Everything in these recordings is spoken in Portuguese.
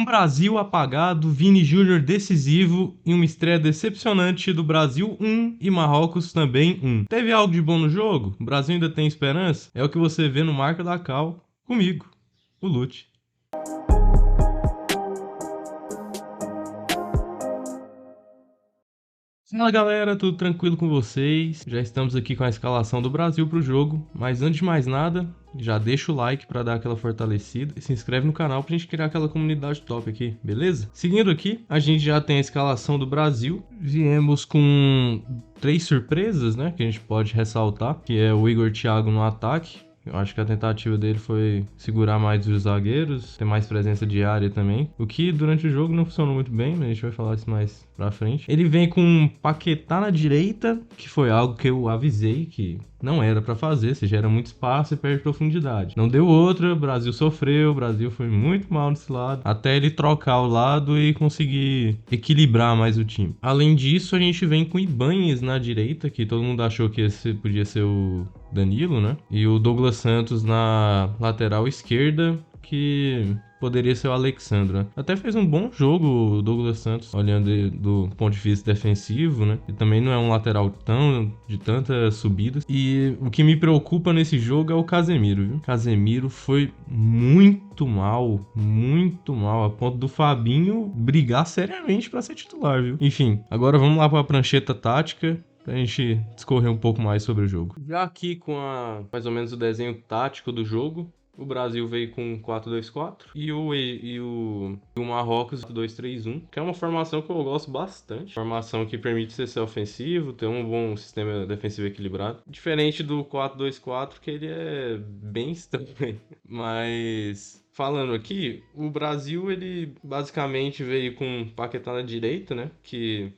Um Brasil apagado, Vini Júnior decisivo e uma estreia decepcionante do Brasil 1 e Marrocos também 1. Teve algo de bom no jogo? O Brasil ainda tem esperança? É o que você vê no Marca da Cal comigo, o Lute. Fala galera, tudo tranquilo com vocês? Já estamos aqui com a escalação do Brasil para o jogo, mas antes de mais nada, já deixa o like para dar aquela fortalecida e se inscreve no canal para a gente criar aquela comunidade top aqui, beleza? Seguindo aqui, a gente já tem a escalação do Brasil, viemos com 3 surpresas, né, que a gente pode ressaltar, que é o Igor Thiago no ataque. Eu acho que a tentativa dele foi segurar mais os zagueiros, ter mais presença de área também. O que durante o jogo não funcionou muito bem, mas a gente vai falar isso mais pra frente. Ele vem com um Paquetá na direita, que foi algo que eu avisei que não era pra fazer, você gera muito espaço e perde profundidade. Não deu outra, o Brasil sofreu, o Brasil foi muito mal nesse lado, até ele trocar o lado e conseguir equilibrar mais o time. Além disso, a gente vem com Ibáñez na direita, que todo mundo achou que esse podia ser o Danilo, né? E o Douglas Santos na lateral esquerda, que poderia ser o Alexandre, né? Até fez um bom jogo o Douglas Santos, olhando do ponto de vista defensivo, né? E também não é um lateral de tantas subidas. E o que me preocupa nesse jogo é o Casemiro, viu? Casemiro foi muito mal, a ponto do Fabinho brigar seriamente para ser titular, viu? Enfim, agora vamos lá para a prancheta tática pra gente discorrer um pouco mais sobre o jogo. Já aqui com mais ou menos o desenho tático do jogo, o Brasil veio com 4-2-4 e o Marrocos 2-3-1, que é uma formação que eu gosto bastante. Formação que permite ser ofensivo, ter um bom sistema defensivo equilibrado. Diferente do 4-2-4, que ele é bem estranho. Mas falando aqui, o Brasil, ele basicamente veio com Paquetá na direita, né? Que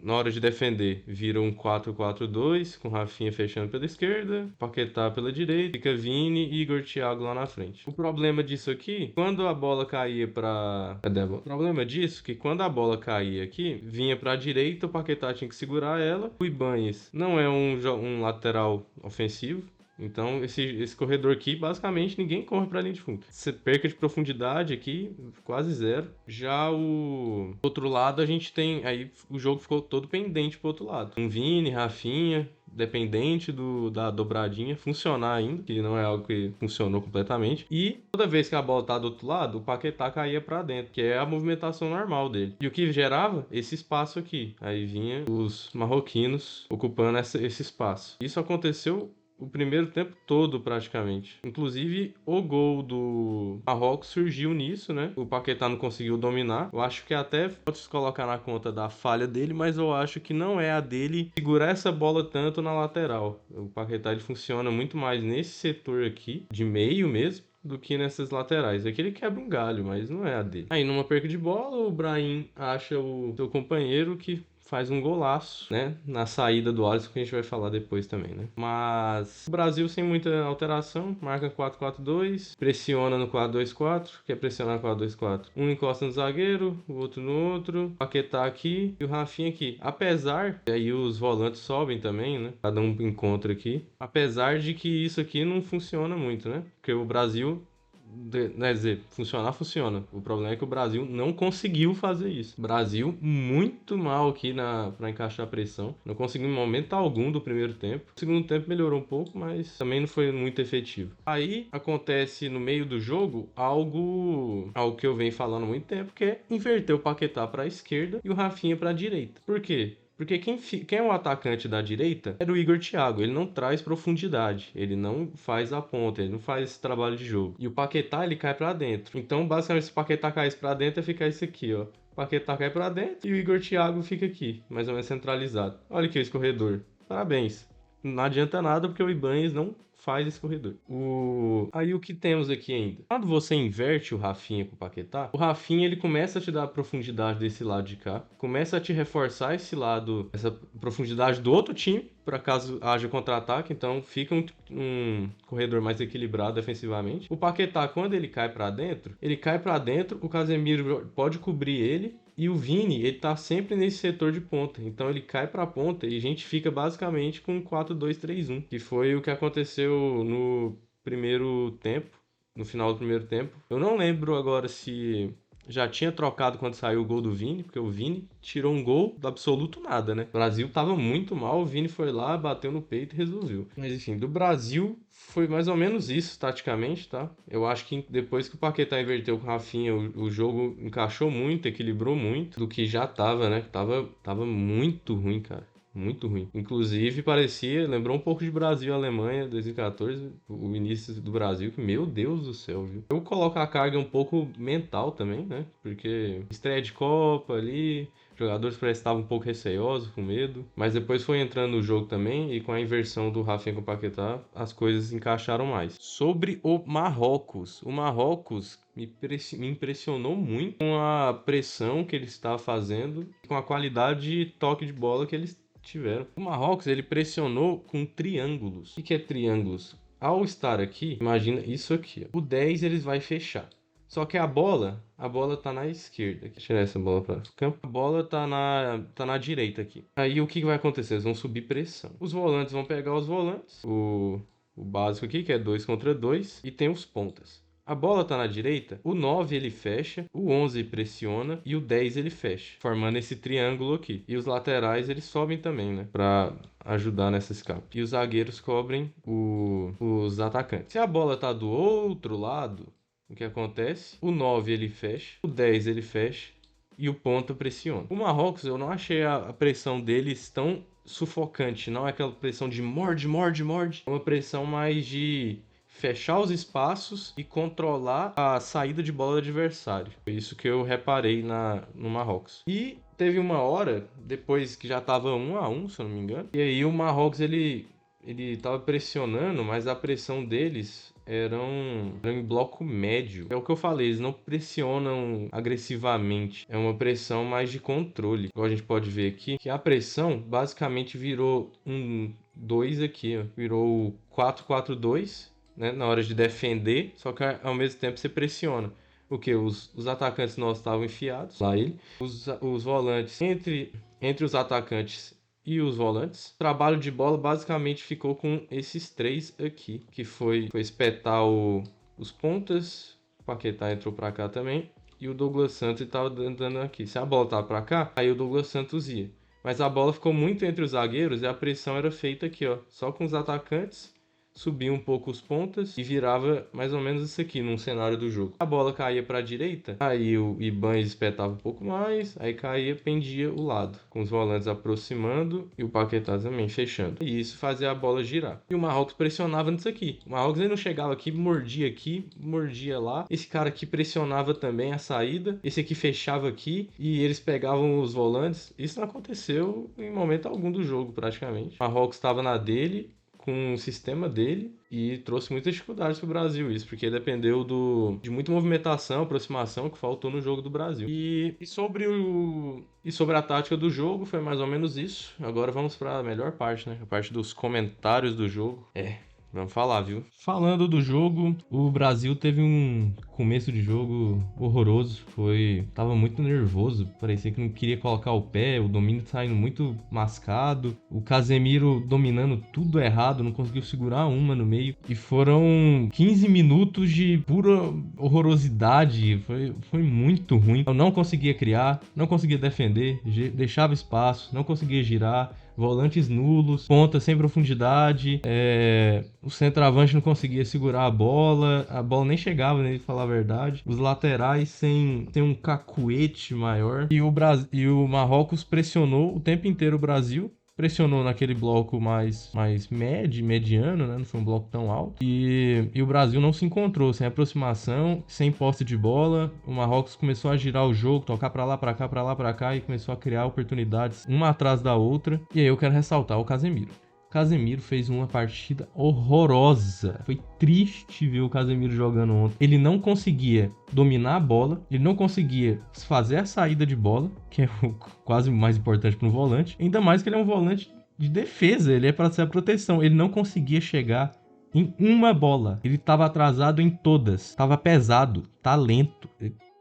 na hora de defender vira um 4-4-2, com Rafinha fechando pela esquerda, Paquetá pela direita, fica Vini e Igor Thiago lá na frente. O problema disso aqui, quando a bola caía pra... Cadê a bola? O problema disso, que quando a bola caía aqui, vinha pra direita, o Paquetá tinha que segurar ela. O Ibáñez não é um lateral ofensivo, então, esse corredor aqui, basicamente, ninguém corre para a linha de fundo. Você perca de profundidade aqui, quase zero. Já o outro lado, a gente tem... Aí, o jogo ficou todo pendente pro outro lado. Um Vini, Rafinha, dependente da dobradinha, funcionar ainda, que não é algo que funcionou completamente. E toda vez que a bola tá do outro lado, o Paquetá caía para dentro, que é a movimentação normal dele. E o que gerava? Esse espaço aqui. Aí vinha os marroquinos ocupando esse espaço. Isso aconteceu o primeiro tempo todo, praticamente. Inclusive, o gol do Marrocos surgiu nisso, né? O Paquetá não conseguiu dominar. Eu acho que até pode se colocar na conta da falha dele, mas eu acho que não é a dele segurar essa bola tanto na lateral. O Paquetá, ele funciona muito mais nesse setor aqui, de meio mesmo, do que nessas laterais. Aqui ele quebra um galho, mas não é a dele. Aí, numa perca de bola, o Brahim acha o seu companheiro, que faz um golaço, né? Na saída do Alisson, que a gente vai falar depois também, né? Mas o Brasil sem muita alteração, marca 4-4-2, pressiona no 4-2-4, quer pressionar no 4-2-4. Um encosta no zagueiro, o outro no outro, Paquetá aqui e o Rafinha aqui. Apesar, e aí os volantes sobem também, né? Cada um encontra aqui. Apesar de que isso aqui não funciona muito, né? Porque o Brasil... Quer dizer, funciona. O problema é que o Brasil não conseguiu fazer isso. Brasil muito mal aqui para encaixar a pressão. Não conseguiu em momento algum do primeiro tempo. O segundo tempo melhorou um pouco, mas também não foi muito efetivo. Aí acontece no meio do jogo algo que eu venho falando há muito tempo, que é inverter o Paquetá para a esquerda e o Rafinha para a direita. Por quê? Porque quem é o atacante da direita é o Igor Thiago. Ele não traz profundidade. Ele não faz a ponta. Ele não faz esse trabalho de jogo. E o Paquetá, ele cai pra dentro. Então, basicamente, se o Paquetá caísse pra dentro, ia ficar isso aqui, ó. O Paquetá cai pra dentro e o Igor Thiago fica aqui, mais ou menos centralizado. Olha aqui o escorredor. Parabéns. Não adianta nada porque o Ibáñez não faz esse corredor. Aí o que temos aqui ainda? Quando você inverte o Rafinha com o Paquetá, o Rafinha, ele começa a te dar a profundidade desse lado de cá, começa a te reforçar esse lado, essa profundidade do outro time, por acaso haja contra-ataque, então fica um corredor mais equilibrado defensivamente. O Paquetá, quando ele cai pra dentro, o Casemiro pode cobrir ele, e o Vini, ele tá sempre nesse setor de ponta. Então ele cai pra ponta e a gente fica basicamente com 4-2-3-1, que foi o que aconteceu no primeiro tempo, no final do primeiro tempo. Eu não lembro agora se já tinha trocado quando saiu o gol do Vini, porque o Vini tirou um gol do absoluto nada, né? O Brasil tava muito mal, o Vini foi lá, bateu no peito e resolveu. Mas enfim, do Brasil foi mais ou menos isso, taticamente, tá? Eu acho que depois que o Paquetá inverteu com o Rafinha, o jogo encaixou muito, equilibrou muito do que já tava, né? Tava muito ruim, cara. Muito ruim. Inclusive, lembrou um pouco de Brasil e Alemanha 2014, o início do Brasil, que, meu Deus do céu, viu? Eu coloco a carga um pouco mental também, né? Porque estreia de Copa ali, jogadores parecem que estavam um pouco receosos, com medo. Mas depois foi entrando no jogo também, e com a inversão do Rafinha com o Paquetá, as coisas encaixaram mais. Sobre o Marrocos. O Marrocos me impressionou muito com a pressão que ele está fazendo, com a qualidade de toque de bola que eles tiveram. O Marrocos, ele pressionou com triângulos. O que é triângulos? Ao estar aqui, imagina isso aqui, ó. O 10 eles vai fechar. Só que a bola tá na esquerda. Deixa eu tirar essa bola para o campo. A bola tá na direita aqui. Aí o que vai acontecer? Eles vão subir pressão. Os volantes vão pegar os volantes. O básico aqui, que é 2 contra 2. E tem os pontas. A bola tá na direita, o 9 ele fecha, o 11 pressiona e o 10 ele fecha, formando esse triângulo aqui. E os laterais eles sobem também, né, pra ajudar nessa escape. E os zagueiros cobrem os atacantes. Se a bola tá do outro lado, o que acontece? O 9 ele fecha, o 10 ele fecha e o ponta pressiona. O Marrocos, eu não achei a pressão deles tão sufocante, não é aquela pressão de morde, morde, morde. É uma pressão mais de fechar os espaços e controlar a saída de bola do adversário. Foi isso que eu reparei no Marrocos. E teve uma hora, depois que já estava 1-1, se eu não me engano, e aí o Marrocos ele estava pressionando, mas a pressão deles era em bloco médio. É o que eu falei, eles não pressionam agressivamente. É uma pressão mais de controle. Igual a gente pode ver aqui, que a pressão basicamente virou um 2 aqui, ó. Virou 4-4-2. Né, na hora de defender, só que ao mesmo tempo você pressiona. Porque os atacantes nossos estavam enfiados, lá ele. Os volantes, entre os atacantes e os volantes, o trabalho de bola basicamente ficou com esses três aqui, que foi espetar os pontas, o Paquetá entrou pra cá também, e o Douglas Santos estava dando aqui. Se a bola tava pra cá, aí o Douglas Santos ia. Mas a bola ficou muito entre os zagueiros e a pressão era feita aqui, ó, só com os atacantes. Subia um pouco os pontas e virava mais ou menos isso aqui num cenário do jogo. A bola caía para a direita, aí o Ibanez espetava um pouco mais, aí caía, pendia o lado, com os volantes aproximando e o Paquetá também fechando. E isso fazia a bola girar. E o Marrocos pressionava nisso aqui. O Marrocos ele não chegava aqui, mordia lá. Esse cara aqui pressionava também a saída, esse aqui fechava aqui e eles pegavam os volantes. Isso não aconteceu em momento algum do jogo, praticamente. O Marrocos estava na dele, com o sistema dele, e trouxe muitas dificuldades para o Brasil isso, porque dependeu de muita movimentação, aproximação que faltou no jogo do Brasil. E sobre a tática do jogo, foi mais ou menos isso. Agora vamos para a melhor parte, né? A parte dos comentários do jogo. Vamos falar, viu? Falando do jogo, o Brasil teve um começo de jogo horroroso. Tava muito nervoso, parecia que não queria colocar o pé, o domínio saindo muito mascado, o Casemiro dominando tudo errado, não conseguiu segurar uma no meio. E foram 15 minutos de pura horrorosidade, foi muito ruim. Eu não conseguia criar, não conseguia defender, deixava espaço, não conseguia girar. Volantes nulos, ponta sem profundidade, o centroavante não conseguia segurar a bola nem chegava nele, pra falar a verdade. Os laterais sem um cacuete maior. E o Marrocos pressionou o tempo inteiro o Brasil. Pressionou naquele bloco mais mediano, né? Não foi um bloco tão alto. E o Brasil não se encontrou, sem aproximação, sem posse de bola. O Marrocos começou a girar o jogo, tocar pra lá, pra cá, pra lá, pra cá, e começou a criar oportunidades uma atrás da outra. E aí eu quero ressaltar o Casemiro. Casemiro fez uma partida horrorosa. Foi triste ver o Casemiro jogando ontem. Ele não conseguia dominar a bola, ele não conseguia fazer a saída de bola, que é quase o mais importante para um volante. Ainda mais que ele é um volante de defesa, ele é para ser a proteção. Ele não conseguia chegar em uma bola. Ele estava atrasado em todas. Estava pesado, tá lento.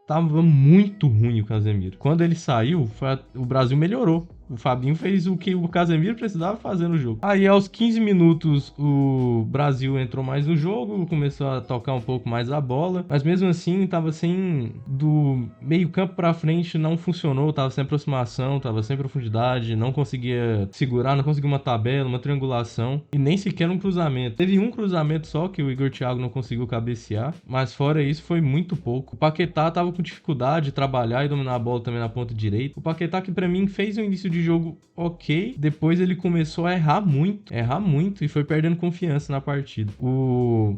Tava muito ruim o Casemiro. Quando ele saiu, o Brasil melhorou. O Fabinho fez o que o Casemiro precisava fazer no jogo. Aí, aos 15 minutos, o Brasil entrou mais no jogo, começou a tocar um pouco mais a bola, mas mesmo assim, tava sem... Do meio campo pra frente não funcionou, tava sem aproximação, tava sem profundidade, não conseguia segurar, não conseguia uma tabela, uma triangulação, e nem sequer um cruzamento. Teve um cruzamento só que o Igor Thiago não conseguiu cabecear, mas fora isso foi muito pouco. O Paquetá tava com dificuldade de trabalhar e dominar a bola também na ponta direita. O Paquetá que pra mim fez um início de jogo ok, depois ele começou a errar muito e foi perdendo confiança na partida.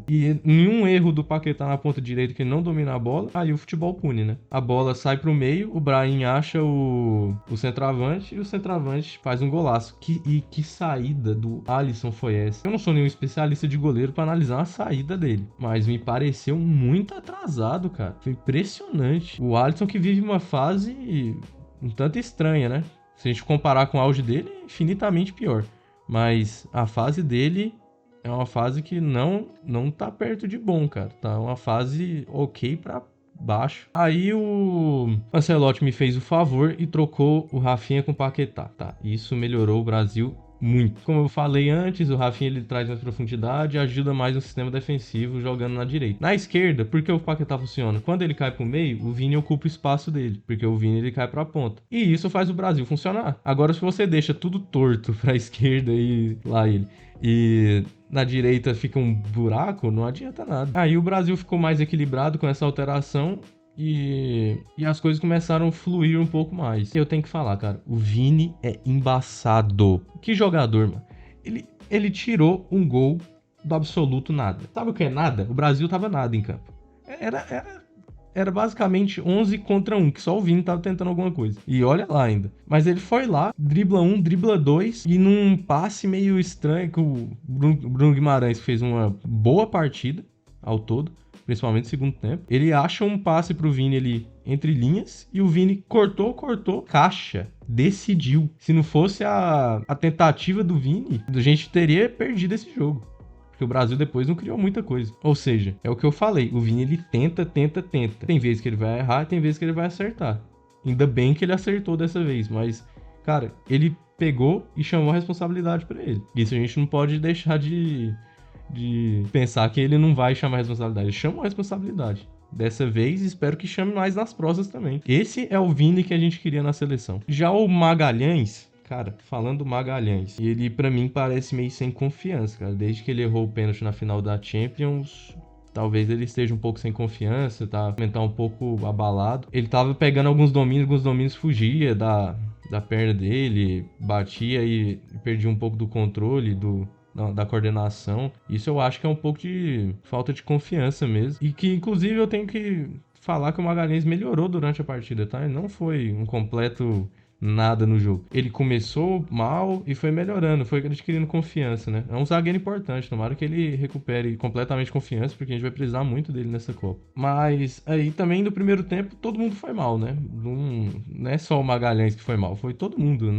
E nenhum erro do Paquetá na ponta direita que ele não domina a bola, aí o futebol pune, né? A bola sai pro meio, o Brahim acha o centroavante e o centroavante faz um golaço. Que saída do Alisson foi essa? Eu não sou nenhum especialista de goleiro pra analisar a saída dele, mas me pareceu muito atrasado, cara. Foi impressionante. O Alisson que vive uma fase um tanto estranha, né? Se a gente comparar com o auge dele, é infinitamente pior. Mas a fase dele é uma fase que não tá perto de bom, cara. Tá uma fase ok pra baixo. Aí o Ancelotti me fez o favor e trocou o Rafinha com o Paquetá. Tá, isso melhorou o Brasil muito. Como eu falei antes, o Rafinha ele traz mais profundidade e ajuda mais no sistema defensivo jogando na direita. Na esquerda, porque o Paquetá funciona? Quando ele cai pro meio, o Vini ocupa o espaço dele, porque o Vini ele cai pra ponta. E isso faz o Brasil funcionar. Agora, se você deixa tudo torto pra esquerda e lá ele, e na direita fica um buraco, não adianta nada. Aí o Brasil ficou mais equilibrado com essa alteração e as coisas começaram a fluir um pouco mais. Eu tenho que falar, cara, o Vini é embaçado. Que jogador, mano. Ele tirou um gol do absoluto nada. Sabe o que é nada? O Brasil tava nada em campo. Era basicamente 11 contra 1, que só o Vini tava tentando alguma coisa. E olha lá ainda. Mas ele foi lá, dribla 1, dribla 2, e num passe meio estranho que o Bruno Guimarães fez uma boa partida ao todo, principalmente no segundo tempo. Ele acha um passe pro Vini ali entre linhas e o Vini cortou, caixa, decidiu. Se não fosse a tentativa do Vini, a gente teria perdido esse jogo. Porque o Brasil depois não criou muita coisa. Ou seja, é o que eu falei, o Vini ele tenta. Tem vezes que ele vai errar, tem vezes que ele vai acertar. Ainda bem que ele acertou dessa vez, mas, cara, ele pegou e chamou a responsabilidade pra ele. Isso a gente não pode deixar de pensar que ele não vai chamar a responsabilidade. Ele chamou a responsabilidade. Dessa vez, espero que chame mais nas próximas também. Esse é o Vini que a gente queria na seleção. Já o Magalhães, cara, falando do Magalhães, ele pra mim parece meio sem confiança, cara. Desde que ele errou o pênalti na final da Champions, talvez ele esteja um pouco sem confiança, tá um pouco abalado. Ele tava pegando alguns domínios fugia da perna dele, batia e perdia um pouco do controle, da coordenação. Isso eu acho que é um pouco de falta de confiança mesmo. E que, inclusive, eu tenho que falar que o Magalhães melhorou durante a partida, tá? Ele não foi um completo nada no jogo. Ele começou mal e foi melhorando, foi adquirindo confiança, né? É um zagueiro importante, tomara que ele recupere completamente confiança, porque a gente vai precisar muito dele nessa Copa. Mas aí também no primeiro tempo todo mundo foi mal, né? Não é só o Magalhães que foi mal, foi todo mundo.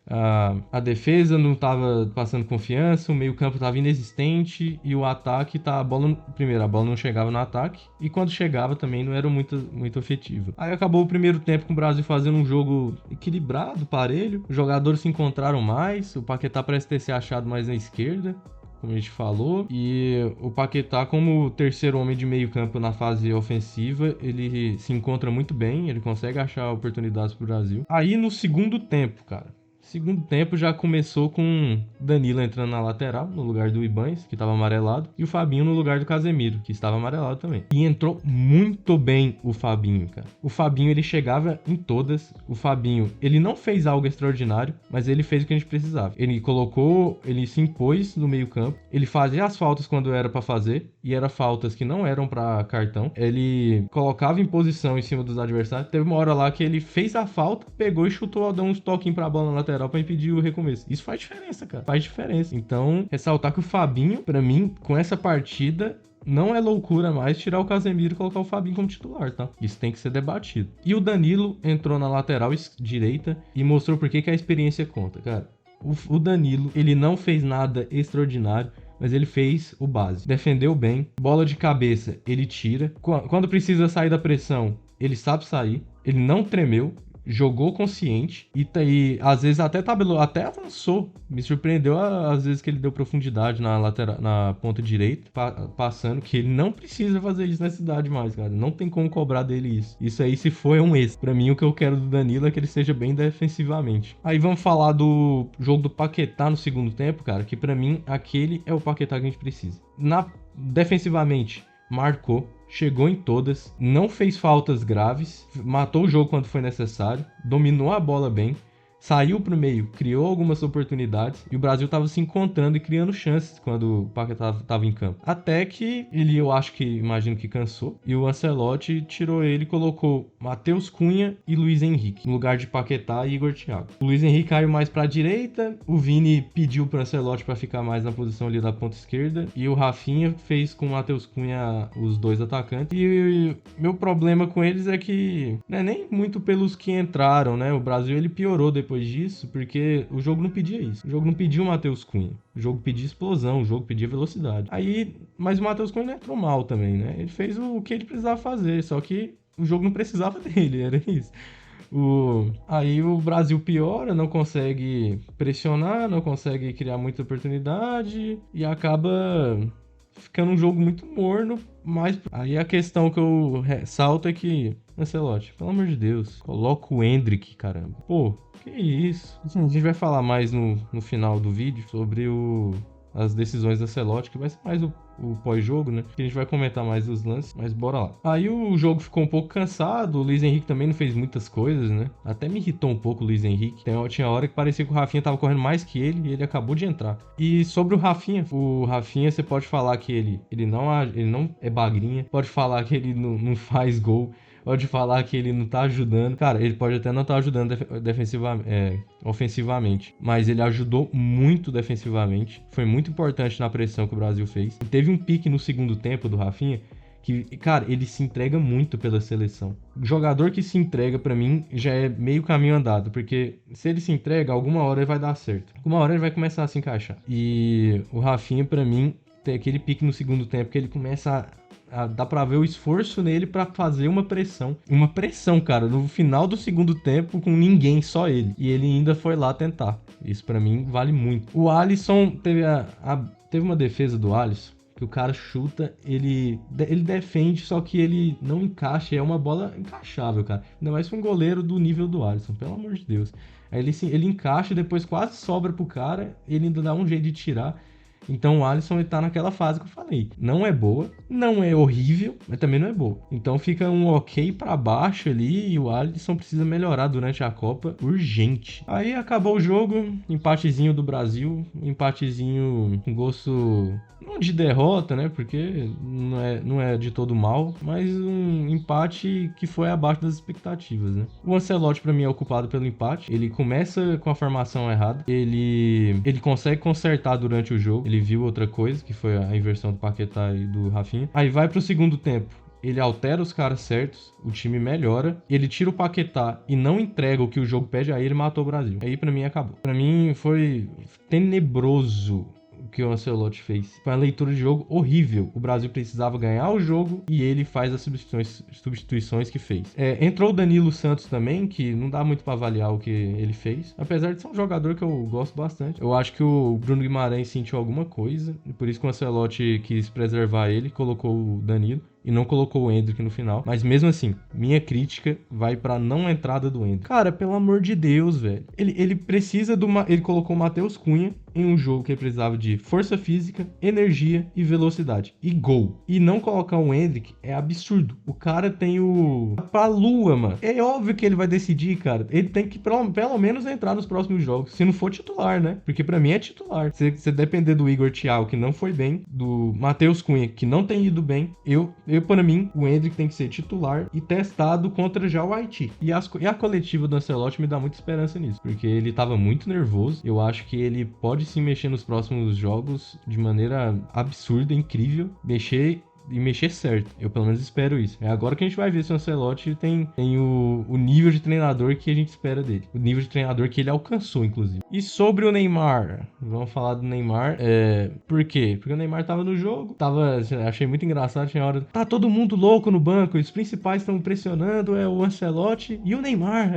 A defesa não tava passando confiança, o meio-campo tava inexistente e o ataque a bola não chegava no ataque e quando chegava também não era muito efetivo. Aí acabou o primeiro tempo com o Brasil fazendo um jogo equilibrado, parelho. Os jogadores se encontraram mais. O Paquetá parece ter se achado mais na esquerda, como a gente falou. E o Paquetá, como terceiro homem de meio campo na fase ofensiva, ele se encontra muito bem. Ele consegue achar oportunidades pro Brasil. Aí no segundo tempo, cara. Segundo tempo já começou com Danilo entrando na lateral, no lugar do Ibañez, que estava amarelado, e o Fabinho no lugar do Casemiro, que estava amarelado também. E entrou muito bem o Fabinho, cara. O Fabinho, ele chegava em todas. O Fabinho, ele não fez algo extraordinário, mas ele fez o que a gente precisava. Ele se impôs no meio-campo, ele fazia as faltas quando era pra fazer, e eram faltas que não eram pra cartão. Ele colocava em posição em cima dos adversários. Teve uma hora lá que ele fez a falta, pegou e chutou, deu uns toquinhos pra bola na lateral pra impedir o recomeço. Isso faz diferença, cara. Faz diferença. Então, ressaltar que o Fabinho, pra mim, com essa partida, não é loucura mais tirar o Casemiro e colocar o Fabinho como titular, tá? Isso tem que ser debatido. E o Danilo entrou na lateral direita e mostrou por que a experiência conta, cara. O Danilo, ele não fez nada extraordinário, mas ele fez o básico. Defendeu bem, bola de cabeça, ele tira. Quando precisa sair da pressão, ele sabe sair. Ele não tremeu. jogou consciente e às vezes até tabelou, até avançou. Me surpreendeu às vezes que ele deu profundidade na lateral, na ponta direita, passando, que ele não precisa fazer isso nessa idade mais, cara. Não tem como cobrar dele isso. Isso aí, se for, é um extra. Pra mim, o que eu quero do Danilo é que ele seja bem defensivamente. Aí vamos falar do jogo do Paquetá no segundo tempo, cara, que pra mim, aquele é o Paquetá que a gente precisa. Defensivamente, marcou, chegou em todas, não fez faltas graves, matou o jogo quando foi necessário, dominou a bola bem, saiu pro meio, criou algumas oportunidades e o Brasil tava se encontrando e criando chances quando o Paquetá tava em campo. Até que eu acho que, imagino que cansou, e o Ancelotti tirou ele e colocou Matheus Cunha e Luiz Henrique, no lugar de Paquetá e Igor Thiago. O Luiz Henrique caiu mais pra direita, o Vini pediu pro Ancelotti pra ficar mais na posição ali da ponta esquerda, e o Rafinha fez com o Matheus Cunha os dois atacantes. E meu problema com eles é que, não é nem muito pelos que entraram, né? O Brasil, ele piorou depois disso, porque o jogo não pedia isso. O jogo não pedia o Matheus Cunha. O jogo pedia explosão, o jogo pedia velocidade. Mas o Matheus Cunha não entrou mal também, né? Ele fez o que ele precisava fazer, só que o jogo não precisava dele, era isso. Aí o Brasil piora, não consegue pressionar, não consegue criar muita oportunidade e acaba ficando um jogo muito morno. Mas aí a questão que eu ressalto é que, Ancelotti, pelo amor de Deus, coloca o Endrick, caramba. Pô, que isso? A gente vai falar mais no final do vídeo sobre as decisões da Ancelotti, que vai ser mais o pós-jogo, né? Que a gente vai comentar mais os lances, mas bora lá. Aí o jogo ficou um pouco cansado, o Luiz Henrique também não fez muitas coisas, né? Até me irritou um pouco o Luiz Henrique. Tinha hora que parecia que o Rafinha tava correndo mais que ele e ele acabou de entrar. E sobre o Rafinha você pode falar que ele não é bagrinha, pode falar que ele não faz gol, pode falar que ele não tá ajudando. Cara, ele pode até não estar ajudando ofensivamente, mas ele ajudou muito defensivamente. Foi muito importante na pressão que o Brasil fez. E teve um pique no segundo tempo do Rafinha que, cara, ele se entrega muito pela seleção. O jogador que se entrega, pra mim, já é meio caminho andado, porque se ele se entrega, alguma hora ele vai dar certo. Alguma hora ele vai começar a se encaixar. E o Rafinha, pra mim, tem aquele pique no segundo tempo que ele começa dá pra ver o esforço nele pra fazer uma pressão. Uma pressão, cara, no final do segundo tempo com ninguém, só ele. E ele ainda foi lá tentar. Isso pra mim vale muito. O Alisson teve uma defesa do Alisson que o cara chuta, ele defende, só que ele não encaixa. É uma bola encaixável, cara. Ainda mais pra um goleiro do nível do Alisson, pelo amor de Deus. Aí ele encaixa e depois quase sobra pro cara. Ele ainda dá um jeito de tirar. Então o Alisson ele tá naquela fase que eu falei. Não é boa, não é horrível, mas também não é boa. Então fica um ok pra baixo ali e o Alisson precisa melhorar durante a Copa urgente. Aí acabou o jogo, empatezinho do Brasil, empatezinho com gosto não de derrota, né? Porque não é de todo mal, mas um empate que foi abaixo das expectativas, né? O Ancelotti pra mim é o culpado pelo empate. Ele começa com a formação errada, ele consegue consertar durante o jogo. Ele viu outra coisa, que foi a inversão do Paquetá e do Rafinha. Aí vai pro segundo tempo. Ele altera os caras certos, o time melhora, ele tira o Paquetá e não entrega o que o jogo pede, aí ele matou o Brasil. Aí pra mim acabou. Pra mim foi tenebroso o que o Ancelotti fez. Foi uma leitura de jogo horrível. O Brasil precisava ganhar o jogo e ele faz as substituições que fez. Entrou o Danilo Santos também, que não dá muito pra avaliar o que ele fez. Apesar de ser um jogador que eu gosto bastante. Eu acho que o Bruno Guimarães sentiu alguma coisa, e por isso que o Ancelotti quis preservar ele, colocou o Danilo e não colocou o Endrick no final. Mas mesmo assim, minha crítica vai pra não entrada do Endrick. Cara, pelo amor de Deus, velho. Ele precisa ele colocou o Matheus Cunha em um jogo que ele precisava de força física, energia e velocidade. E gol. E não colocar o Endrick é absurdo. O cara tem pra lua, mano. É óbvio que ele vai decidir, cara. Ele tem que pelo menos entrar nos próximos jogos. Se não for titular, né? Porque pra mim é titular. Se depender do Igor Thiago, que não foi bem, do Matheus Cunha, que não tem ido bem, para mim, o Endrick tem que ser titular e testado contra já o Haiti. E a coletiva do Ancelotti me dá muita esperança nisso, porque ele tava muito nervoso. Eu acho que ele pode se mexer nos próximos jogos de maneira absurda, incrível. Mexer e mexer certo. Eu pelo menos espero isso. É agora que a gente vai ver se o Ancelotti tem o nível de treinador que a gente espera dele. O nível de treinador que ele alcançou, inclusive. E sobre o Neymar, vamos falar do Neymar. Por quê? Porque o Neymar tava no jogo, achei muito engraçado, tinha hora, tá todo mundo louco no banco, os principais estão pressionando, é o Ancelotti e o Neymar.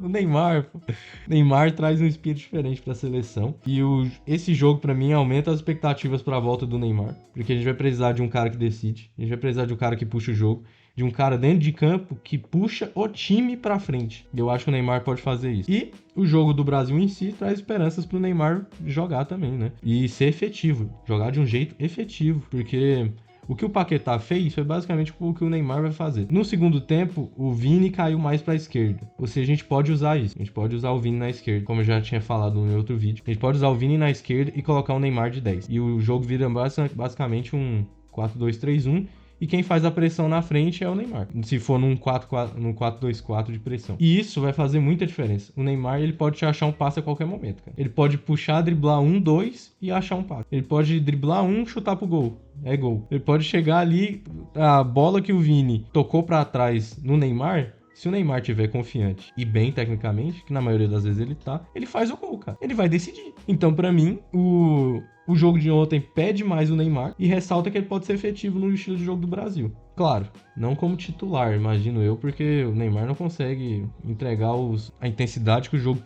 O Neymar, pô. Neymar traz um espírito diferente pra seleção. E esse jogo, pra mim, aumenta as expectativas pra volta do Neymar. Porque a gente vai precisar de um cara que decide. A gente vai precisar de um cara que puxa o jogo. De um cara dentro de campo que puxa o time pra frente. E eu acho que o Neymar pode fazer isso. E o jogo do Brasil em si traz esperanças pro Neymar jogar também, né? E ser efetivo. Jogar de um jeito efetivo. Porque o que o Paquetá fez foi basicamente o que o Neymar vai fazer. No segundo tempo, o Vini caiu mais pra esquerda. Ou seja, a gente pode usar isso. A gente pode usar o Vini na esquerda, como eu já tinha falado no meu outro vídeo. A gente pode usar o Vini na esquerda e colocar o Neymar de 10. E o jogo vira basicamente um 4-2-3-1. E quem faz a pressão na frente é o Neymar. Se for num 4-2-4 de pressão. E isso vai fazer muita diferença. O Neymar, ele pode te achar um passe a qualquer momento, cara. Ele pode puxar, driblar 1, 2 e achar um passe. Ele pode driblar 1, chutar pro gol. É gol. Ele pode chegar ali, a bola que o Vini tocou pra trás no Neymar. Se o Neymar tiver confiante e bem tecnicamente, que na maioria das vezes ele tá, ele faz o gol, cara. Ele vai decidir. Então, pra mim, o jogo de ontem pede mais o Neymar e ressalta que ele pode ser efetivo no estilo de jogo do Brasil. Claro, não como titular, imagino eu, porque o Neymar não consegue entregar a intensidade que o jogo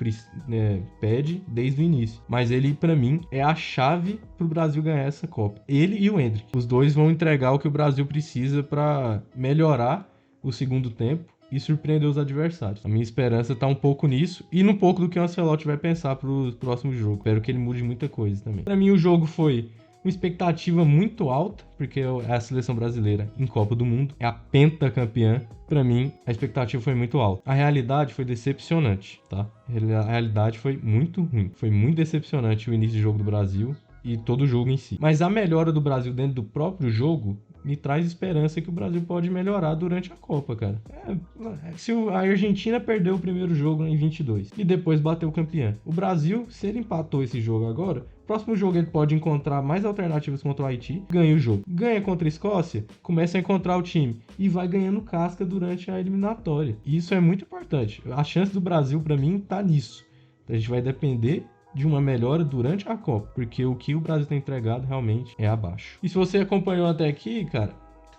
pede desde o início. Mas ele, pra mim, é a chave pro Brasil ganhar essa Copa. Ele e o Endrick. Os dois vão entregar o que o Brasil precisa pra melhorar o segundo tempo e surpreender os adversários. A minha esperança tá um pouco nisso e num pouco do que o Ancelotti vai pensar pro próximo jogo. Espero que ele mude muita coisa também. Pra mim, o jogo foi uma expectativa muito alta, porque é a seleção brasileira em Copa do Mundo, é a pentacampeã. Pra mim, a expectativa foi muito alta. A realidade foi decepcionante, tá? A realidade foi muito ruim. Foi muito decepcionante o início do jogo do Brasil e todo o jogo em si. Mas a melhora do Brasil dentro do próprio jogo me traz esperança que o Brasil pode melhorar durante a Copa, cara. Se a Argentina perdeu o primeiro jogo em 22 e depois bateu campeã. O Brasil, se ele empatou esse jogo agora, próximo jogo ele pode encontrar mais alternativas contra o Haiti, ganha o jogo. Ganha contra a Escócia, começa a encontrar o time e vai ganhando casca durante a eliminatória. E isso é muito importante. A chance do Brasil, pra mim, tá nisso. A gente vai depender de uma melhora durante a Copa, porque o que o Brasil tem entregado realmente é abaixo. E se você acompanhou até aqui, cara,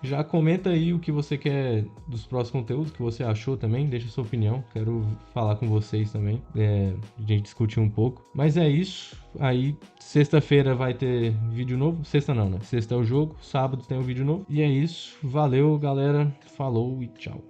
já comenta aí o que você quer dos próximos conteúdos, o que você achou também, deixa sua opinião, quero falar com vocês também, a gente discutir um pouco. Mas é isso, aí sexta-feira vai ter vídeo novo, sexta não, né? Sexta é o jogo, sábado tem um vídeo novo, e é isso, valeu galera, falou e tchau.